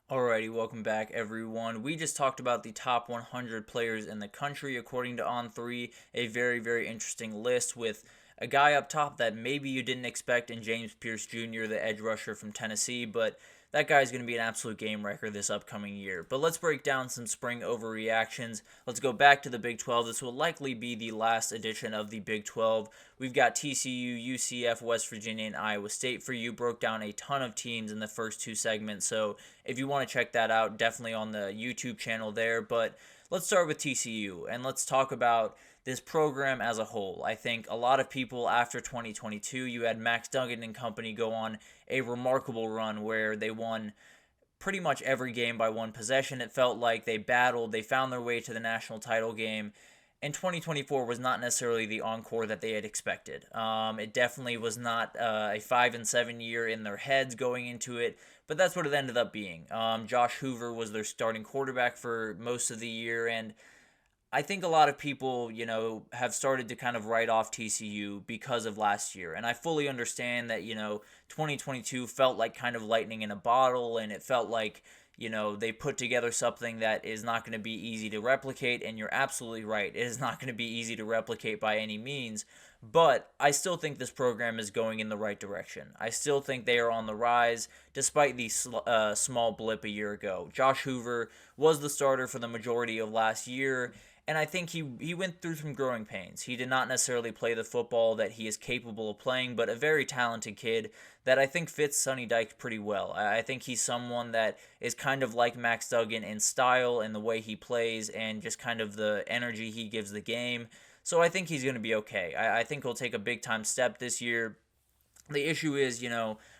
Alrighty, welcome back everyone. We just talked about the top 100 players in the country according to On3, a very interesting list with a guy up top that maybe you didn't expect in James Pierce Jr., the edge rusher from Tennessee, but that guy's going to be an absolute game wrecker this upcoming year. But let's break down some spring overreactions. Let's go back to the Big 12. This will likely be the last edition of the Big 12. We've got TCU, UCF, West Virginia, and Iowa State for you. Broke down a ton of teams in the first two segments, so if you want to check that out, definitely on the YouTube channel there. But let's start with TCU and let's talk about this program as a whole. I think a lot of people after 2022, you had Max Duggan and company go on a remarkable run where they won pretty much every game by one possession. It felt like they battled, they found their way to the national title game. And 2024 was not necessarily the encore that they had expected. It definitely was not a 5-7 year in their heads going into it, but that's what it ended up being. Josh Hoover was their starting quarterback for most of the year, and I think a lot of people, have started to kind of write off TCU because of last year. And I fully understand that, 2022 felt like kind of lightning in a bottle, and it felt like, they put together something that is not going to be easy to replicate. And you're absolutely right. It is not going to be easy to replicate by any means. But I still think this program is going in the right direction. I still think they are on the rise, despite the small blip a year ago. Josh Hoover was the starter for the majority of last year, and I think he went through some growing pains. He did not necessarily play the football that he is capable of playing, but a very talented kid that I think fits Sonny Dykes pretty well. I think he's someone that is kind of like Max Duggan in style and the way he plays and just kind of the energy he gives the game. So I think he's going to be okay. I think he'll take a big time step this year. The issue is,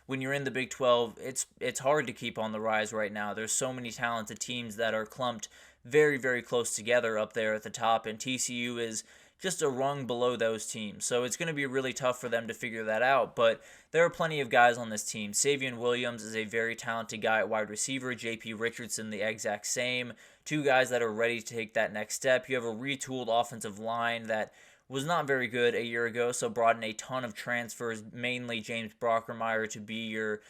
when you're in the Big 12, it's hard to keep on the rise right now. There's so many talented teams that are clumped very close together up there at the top, and TCU is just a rung below those teams. So it's going to be really tough for them to figure that out, but there are plenty of guys on this team. Savion Williams is a very talented guy at wide receiver. JP Richardson, the exact same. Two guys that are ready to take that next step. You have a retooled offensive line that was not very good a year ago, so brought in a ton of transfers, mainly James Brockermeyer to be your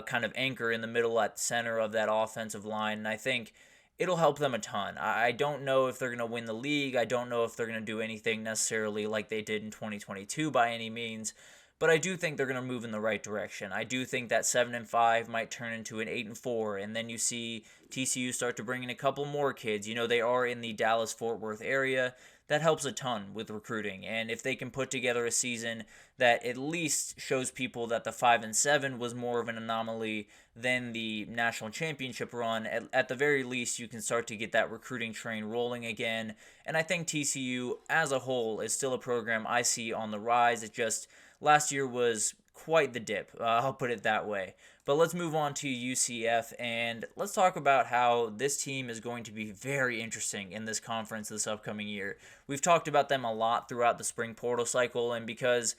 kind of anchor in the middle at center of that offensive line. And I think it'll help them a ton. I don't know if they're going to win the league. I don't know if they're going to do anything necessarily like they did in 2022 by any means, but I do think they're going to move in the right direction. I do think that 7-5 might turn into an 8-4, and then you see TCU start to bring in a couple more kids. They are in the Dallas-Fort Worth area. That helps a ton with recruiting, and if they can put together a season that at least shows people that the 5-7 was more of an anomaly than the national championship run, at the very least you can start to get that recruiting train rolling again. And I think TCU as a whole is still a program I see on the rise. It just last year was quite the dip, I'll put it that way. But let's move on to UCF, and let's talk about how this team is going to be very interesting in this conference this upcoming year. We've talked about them a lot throughout the spring portal cycle, and because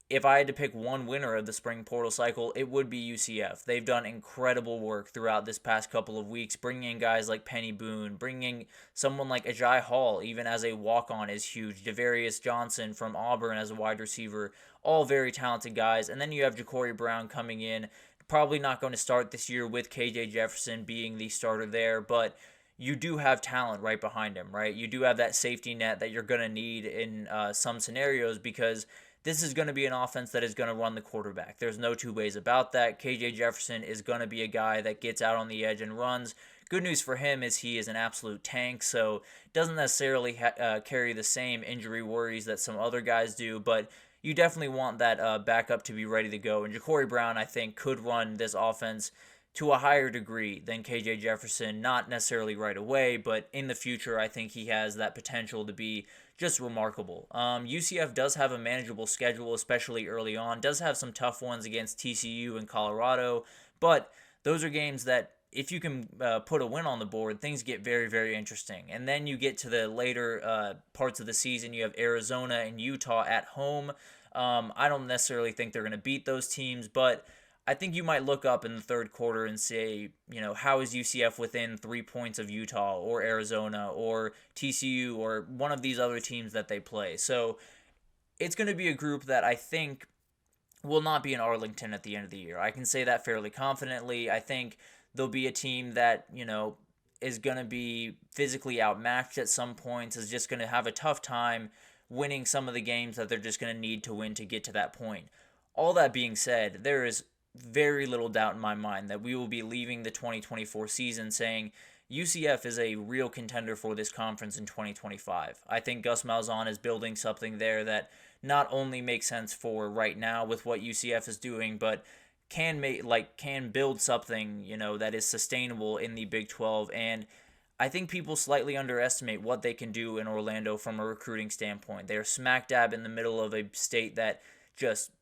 if I had to pick one winner of the spring portal cycle, it would be UCF. They've done incredible work throughout this past couple of weeks, bringing in guys like Penny Boone, bringing someone like Ajay Hall, even as a walk-on, is huge. Devarius Johnson from Auburn as a wide receiver, all very talented guys. And then you have Ja'Cory Brown coming in, probably not going to start this year with KJ Jefferson being the starter there, but you do have talent right behind him, right? You do have that safety net that you're going to need in some scenarios, because this is going to be an offense that is going to run the quarterback. There's no two ways about that. KJ Jefferson is going to be a guy that gets out on the edge and runs. Good news for him is he is an absolute tank, so doesn't necessarily carry the same injury worries that some other guys do, but you definitely want that backup to be ready to go. And Ja'Cory Brown, I think, could run this offense to a higher degree than KJ Jefferson, not necessarily right away, but in the future, I think he has that potential to be just remarkable. UCF does have a manageable schedule, especially early on, does have some tough ones against TCU and Colorado, but those are games that if you can put a win on the board, things get very interesting. And then you get to the later parts of the season, you have Arizona and Utah at home. I don't necessarily think they're going to beat those teams, but I think you might look up in the third quarter and say, how is UCF within 3 points of Utah or Arizona or TCU or one of these other teams that they play? So it's going to be a group that I think will not be in Arlington at the end of the year. I can say that fairly confidently. I think they'll be a team that, is going to be physically outmatched at some points, is just going to have a tough time winning some of the games that they're just going to need to win to get to that point. All that being said, there is very little doubt in my mind that we will be leaving the 2024 season saying UCF is a real contender for this conference in 2025. I think Gus Malzahn is building something there that not only makes sense for right now with what UCF is doing, but can build something, that is sustainable in the Big 12. And I think people slightly underestimate what they can do in Orlando from a recruiting standpoint. They're smack dab in the middle of a state that just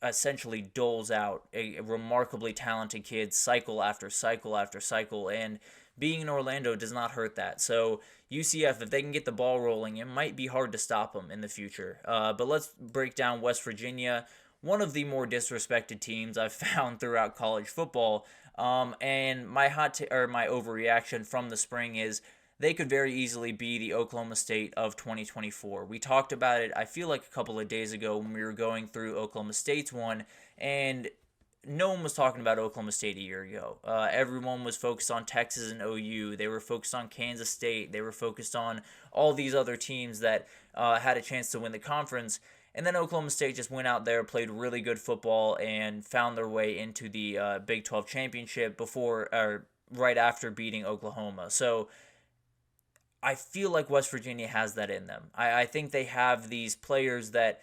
essentially doles out a remarkably talented kid cycle after cycle after cycle, and being in Orlando does not hurt that. So UCF, if they can get the ball rolling, it might be hard to stop them in the future. But let's break down West Virginia, one of the more disrespected teams I've found throughout college football. And my my overreaction from the spring is they could very easily be the Oklahoma State of 2024. We talked about it, I feel like a couple of days ago when we were going through Oklahoma State's one, and no one was talking about Oklahoma State a year ago. Everyone was focused on Texas and OU. They were focused on Kansas State. They were focused on all these other teams that had a chance to win the conference. And then Oklahoma State just went out there, played really good football, and found their way into the Big 12 championship right after beating Oklahoma. So I feel like West Virginia has that in them. I think they have these players that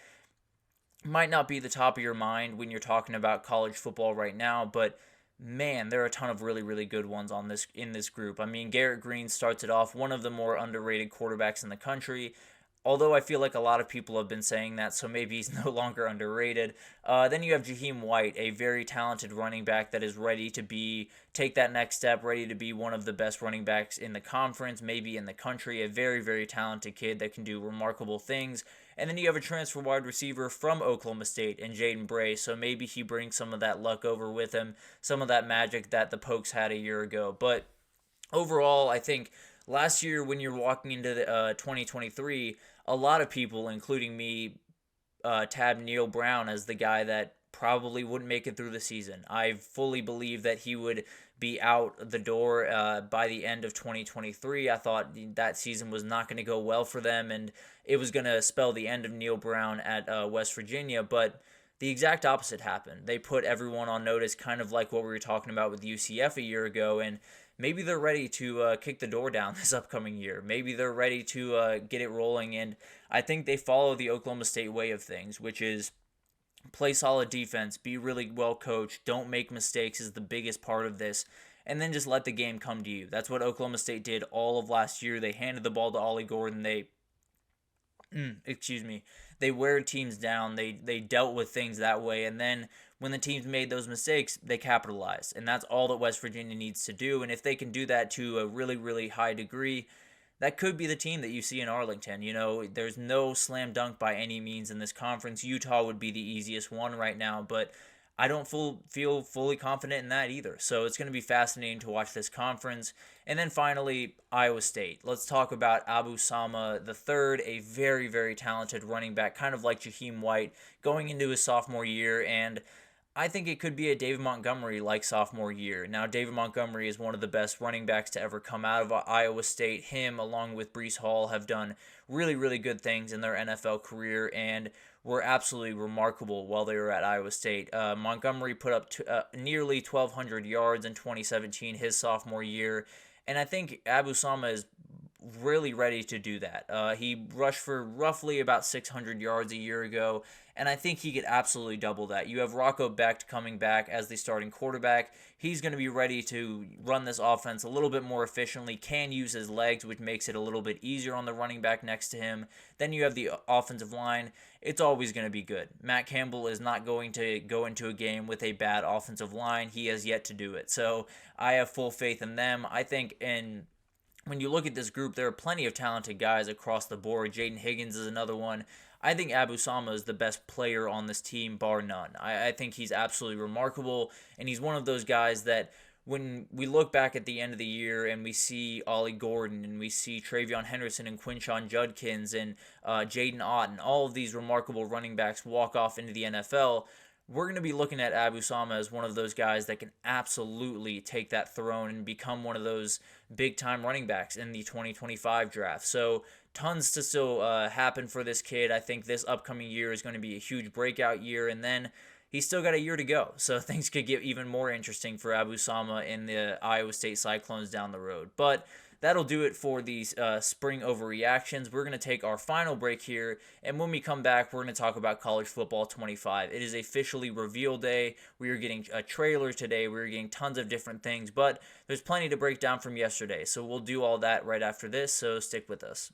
might not be the top of your mind when you're talking about college football right now, but man, there are a ton of really, really good ones in this group. I mean, Garrett Green starts it off, one of the more underrated quarterbacks in the country. Although I feel like a lot of people have been saying that, so maybe he's no longer underrated. Then you have Jaheim White, a very talented running back that is ready to take that next step, ready to be one of the best running backs in the conference, maybe in the country. A very, very talented kid that can do remarkable things. And then you have a transfer wide receiver from Oklahoma State in Jaden Bray, so maybe he brings some of that luck over with him, some of that magic that the Pokes had a year ago. But overall, I think last year when you're walking into the 2023, a lot of people, including me, tabbed Neil Brown as the guy that probably wouldn't make it through the season. I fully believe that he would be out the door by the end of 2023. I thought that season was not going to go well for them, and it was going to spell the end of Neil Brown at West Virginia, but the exact opposite happened. They put everyone on notice, kind of like what we were talking about with UCF a year ago, and maybe they're ready to kick the door down this upcoming year. Maybe they're ready to get it rolling, and I think they follow the Oklahoma State way of things, which is play solid defense, be really well coached, don't make mistakes is the biggest part of this, and then just let the game come to you. That's what Oklahoma State did all of last year. They handed the ball to Ollie Gordon. They wear teams down. They dealt with things that way, and then when the teams made those mistakes, they capitalized, and that's all that West Virginia needs to do. And if they can do that to a really, really high degree, that could be the team that you see in Arlington. There's no slam dunk by any means in this conference. Utah would be the easiest one right now, but I don't feel fully confident in that either. So it's going to be fascinating to watch this conference. And then finally, Iowa State. Let's talk about Abu Sama III, a very, very talented running back, kind of like Jaheim White, going into his sophomore year, and I think it could be a David Montgomery-like sophomore year. Now, David Montgomery is one of the best running backs to ever come out of Iowa State. Him, along with Breece Hall, have done really, really good things in their NFL career and were absolutely remarkable while they were at Iowa State. Montgomery put up nearly 1,200 yards in 2017, his sophomore year, and I think Abu Sama is really ready to do that. He rushed for roughly about 600 yards a year ago, and I think he could absolutely double that. You have Rocco Becht coming back as the starting quarterback. He's going to be ready to run this offense a little bit more efficiently, can use his legs, which makes it a little bit easier on the running back next to him. Then you have the offensive line. It's always going to be good. Matt Campbell is not going to go into a game with a bad offensive line. He has yet to do it. So I have full faith in them. I think when you look at this group, there are plenty of talented guys across the board. Jaden Higgins is another one. I think Abu Sama is the best player on this team, bar none. I think he's absolutely remarkable, and he's one of those guys that when we look back at the end of the year and we see Ollie Gordon and we see Travion Henderson and Quinshon Judkins and Jaden Ott and all of these remarkable running backs walk off into the NFL, we're going to be looking at Abu-Sama as one of those guys that can absolutely take that throne and become one of those big-time running backs in the 2025 draft. So tons to still happen for this kid. I think this upcoming year is going to be a huge breakout year, and then he's still got a year to go. So things could get even more interesting for Abu-Sama in the Iowa State Cyclones down the road. But that'll do it for these spring overreactions. We're going to take our final break here, and when we come back, we're going to talk about college football 25. It is officially reveal day. We are getting a trailer today. We're getting tons of different things, but there's plenty to break down from yesterday. So we'll do all that right after this, so stick with us.